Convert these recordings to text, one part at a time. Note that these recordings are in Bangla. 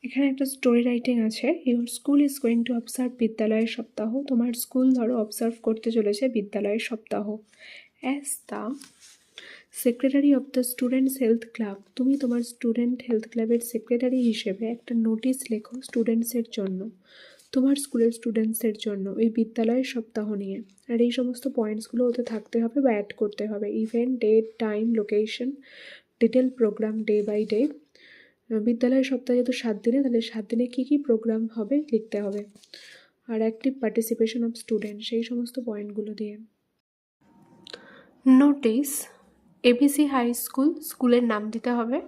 এখানে একটা স্টোরি রাইটিং আছে। Your school is going to observe বিদ্যালয়ের সপ্তাহ। তোমার স্কুল ধরো অবসার্ভ করতে চলেছে বিদ্যালয়ের সপ্তাহ। As the secretary of the students health club, তুমি তোমার স্টুডেন্ট হেলথ ক্লাবের সেক্রেটারি হিসেবে একটা নোটিশ লেখো স্টুডেন্টসের জন্য, তোমার স্কুলের স্টুডেন্টসের জন্য ওই বিদ্যালয়ের সপ্তাহ নিয়ে। আর এই সমস্ত পয়েন্টসগুলো ওতে থাকতে হবে বা অ্যাড করতে হবে। Event, date, time, location, detail programme day by day. বিদ্যালয়ের সপ্তাহে যেহেতু 7 দিনে, তাহলে 7 দিনে কী কী প্রোগ্রাম হবে লিখতে হবে। আর অ্যাক্টিভ পার্টিসিপেশন অফ স্টুডেন্ট, সেই সমস্ত পয়েন্টগুলো দিয়ে। নোটিস এবিসি হাই স্কুল, স্কুলের নাম দিতে হবে,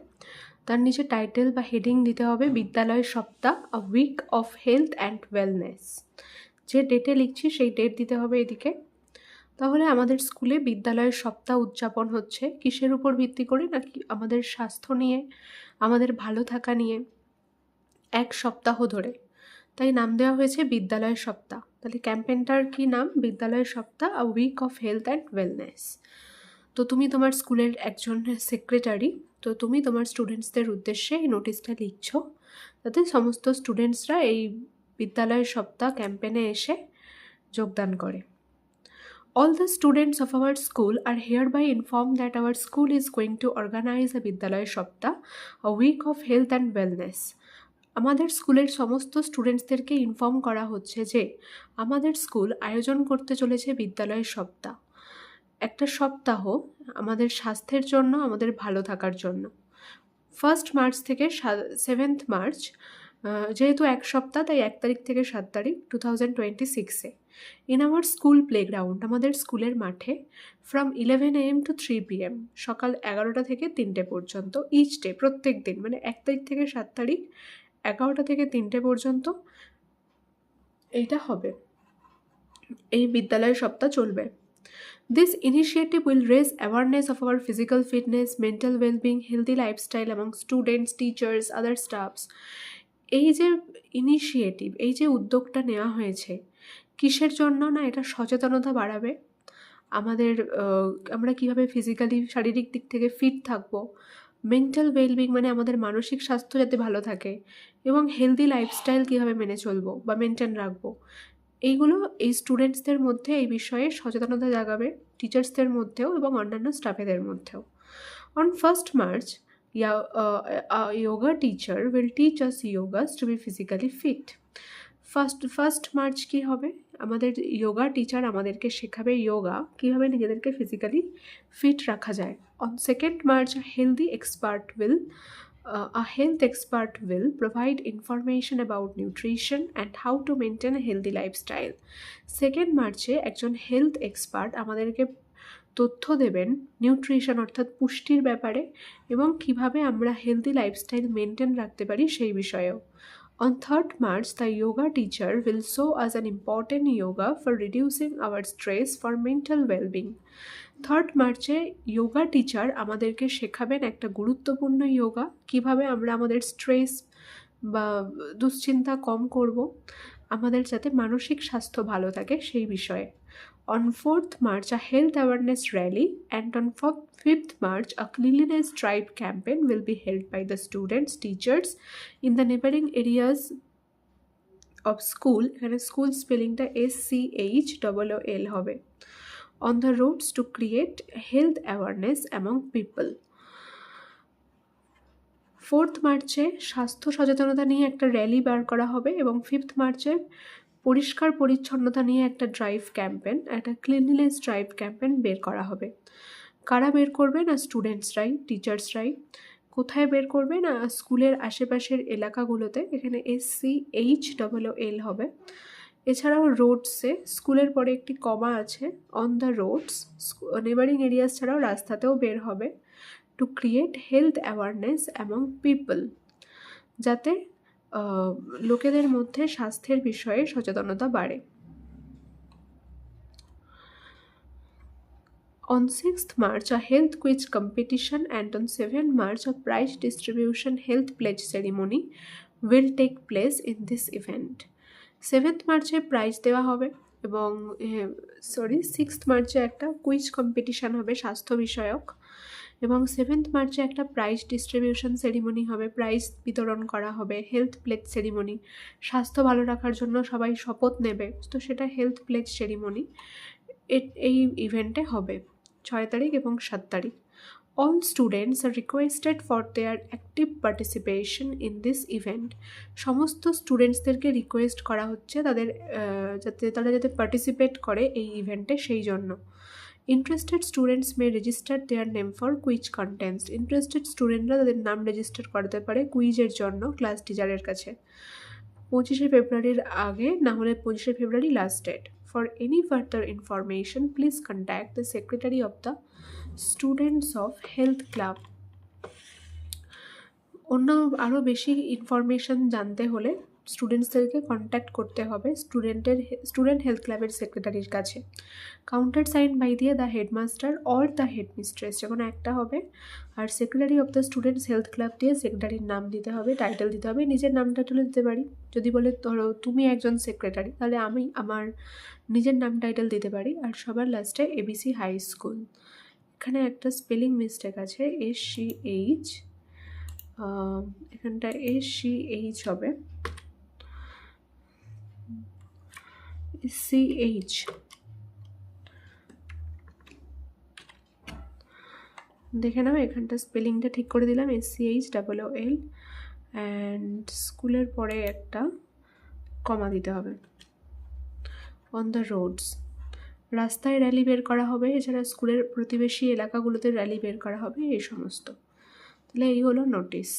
তার নিচে টাইটেল বা হেডিং দিতে হবে বিদ্যালয় সপ্তাহ a week of health and wellness. যে ডেটে লিখছি সেই ডেট দিতে হবে এদিকে। তাহলে আমাদের স্কুলে বিদ্যালয়ের সপ্তাহ উদযাপন হচ্ছে কিসের উপর ভিত্তি করে, নাকি আমাদের স্বাস্থ্য নিয়ে, আমাদের ভালো থাকা নিয়ে, এক সপ্তাহ ধরে। তাই নাম দেওয়া হয়েছে বিদ্যালয় সপ্তাহ। তাহলে ক্যাম্পেনটার কি নাম? বিদ্যালয় সপ্তাহ a week of health and wellness. তো তুমি তোমার স্কুলের একজন সেক্রেটারি, তো তুমি তোমার স্টুডেন্টসদের উদ্দেশ্যে এই নোটিশটা লিখছো, যাতে সমস্ত স্টুডেন্টসরা এই বিদ্যালয় সপ্তাহ ক্যাম্পেনে এসে যোগদান করে। All the students of our school are hereby informed that our school is going to organize a Bidyalaya Saptah, a week of health and wellness. আমাদের স্কুলের সমস্ত স্টুডেন্টসদেরকে ইনফর্ম করা হচ্ছে যে আমাদের স্কুল আয়োজন করতে চলেছে বিদ্যালয় সপ্তাহ, একটা সপ্তাহ আমাদের স্বাস্থ্যের জন্য, আমাদের ভালো থাকার জন্য। 1 মার্চ থেকে 7 মার্চ, যেহেতু এক সপ্তাহ তাই 1 তারিখ থেকে 7 তারিখ 2026-এ ইন আওয়ার স্কুল প্লেগ্রাউন্ড, আমাদের স্কুলের মাঠে, ফ্রম 11 AM to 3 PM, সকাল 11টা থেকে 3টে পর্যন্ত, ইচ ডে, প্রত্যেক দিন, মানে 1 তারিখ থেকে 7 তারিখ 11টা থেকে 3টে পর্যন্ত এইটা হবে, এই বিদ্যালয় সপ্তাহ চলবে। This initiative will raise awareness of our physical fitness, mental well-being, healthy lifestyle among students, teachers, other staffs. এই যে ইনিশিয়েটিভ, এই যে উদ্যোগটা নেওয়া হয়েছে, কিসের জন্য? না, এটা সচেতনতা বাড়াবে আমাদের, আমরা কীভাবে ফিজিক্যালি, শারীরিক দিক থেকে ফিট থাকবো, মেন্টাল ওয়েলবিং মানে আমাদের মানসিক স্বাস্থ্য যাতে ভালো থাকে, এবং হেলদি লাইফস্টাইল কীভাবে মেনে চলবো বা মেনটেন রাখবো, এইগুলো এই স্টুডেন্টসদের মধ্যে এই বিষয়ে সচেতনতা জাগাবে, টিচার্সদের মধ্যেও এবং অন্যান্য স্টাফেদের মধ্যেও। On 1 March, a yoga teacher will teach us yogas to be physically fit. First March কী হবে? আমাদের যোগা টিচার আমাদেরকে শেখাবে যোগা কীভাবে নিজেদেরকে ফিজিক্যালি ফিট রাখা যায়। On 2 March, a health expert will provide information about nutrition and how to maintain a healthy lifestyle. 2 মার্চে একজন হেলথ এক্সপার্ট আমাদেরকে তথ্য দেবেন নিউট্রিশন অর্থাৎ পুষ্টির ব্যাপারে, এবং কিভাবে আমরা হেলদি লাইফস্টাইল মেনটেন রাখতে পারি সেই বিষয়েও। On 3rd March, the yoga teacher will show us an important yoga for reducing our stress for mental well-being. 3rd মার্চে যোগা টিচার আমাদেরকে শেখাবেন একটা গুরুত্বপূর্ণ যোগা, কিভাবে আমরা আমাদের স্ট্রেস বা দুশ্চিন্তা কম করব, আমাদের যাতে মানসিক স্বাস্থ্য ভালো থাকে সেই বিষয়ে। On 4th March, a health awareness rally, and on 5th March, a cleanliness drive campaign will be held by the students, teachers in the neighboring areas of school. এখানে স্কুল স্পেলিংটা SCHOOL হবে। On the roads to create health awareness among people. 4th মার্চে স্বাস্থ্য সচেতনতা নিয়ে একটা র্যালি বার করা হবে, এবং 5th মার্চে পরিষ্কার পরিচ্ছন্নতা নিয়ে একটা ড্রাইভ ক্যাম্পেন, একটা ক্লিনলিনেস ড্রাইভ ক্যাম্পেন বের করা হবে। কারা বের করবে? না, স্টুডেন্টসরাই, টিচার্সরাই। কোথায় বের করবে? না, স্কুলের আশেপাশের এলাকাগুলোতে, এখানে SCHOOL হবে। এছাড়াও রোডসে, স্কুলের পরে একটি কমা আছে, on the roads, neighbouring areas ছাড়াও রাস্তাতেও বের হবে, to create health awareness among people, যাতে লোকেদের মধ্যে স্বাস্থ্যের বিষয়ে সচেতনতা বাড়ে। On 6th March, a health quiz competition, and on 7th March, a prize distribution health pledge ceremony will take place in this event. 7th মার্চে প্রাইজ দেওয়া হবে, এবং 6th মার্চে একটা কুইজ কম্পিটিশান হবে স্বাস্থ্য বিষয়ক, এবং 7th মার্চে একটা প্রাইজ ডিস্ট্রিবিউশন সেরিমনি হবে, প্রাইজ বিতরণ করা হবে, হেলথ প্লেজ সেরিমনি, স্বাস্থ্য ভালো রাখার জন্য সবাই শপথ নেবে, তো সেটা হেলথ প্লেজ সেরিমনি এই ইভেন্টে হবে 6 তারিখ এবং 7 তারিখ। All students are requested for their active participation in this event. সমস্ত স্টুডেন্টসদেরকে রিকোয়েস্ট করা হচ্ছে তাদের যাতে পার্টিসিপেট করে এই ইভেন্টে, সেই জন্য। Interested students May register there name for quiz contest. Interested স্টুডেন্টরা তাদের নাম রেজিস্টার করতে পারে কুইজের জন্য ক্লাস টিচারের কাছে 25শে ফেব্রুয়ারির আগে, না হলে 25শে ফেব্রুয়ারি last date. For any further information please contact the secretary of the students of health club. অন্য আরও বেশি ইনফরমেশন জানতে হলে স্টুডেন্টসদেরকে কন্ট্যাক্ট করতে হবে স্টুডেন্ট হেলথ ক্লাবের সেক্রেটারির কাছে। কাউন্টার সাইন বাই দিয়ে the headmaster or the headmistress, যখন একটা হবে, আর secretary of the students health club দিয়ে সেক্রেটারির নাম দিতে হবে, টাইটেল দিতে হবে, নিজের নাম টাইটেলও দিতে পারি। যদি বলে ধরো তুমি একজন সেক্রেটারি, তাহলে আমি আমার নিজের নাম টাইটেল দিতে পারি। আর সবার লাস্টে ABC হাই স্কুল। এখানে একটা স্পেলিং মিস্টেক আছে, SCH, এখানটা SCH হবে, CH। দেখে নাও, এখানটা স্পেলিংটা ঠিক করে দিলাম, SCHOOL, অ্যান্ড স্কুলের পরে একটা কমা দিতে হবে। অন দ্য রোডস, রাস্তায় র্যালি বের করা হবে, এছাড়া স্কুলের প্রতিবেশী এলাকাগুলোতে র্যালি বের করা হবে, এই সমস্ত। তাহলে এই হলো নোটিশ।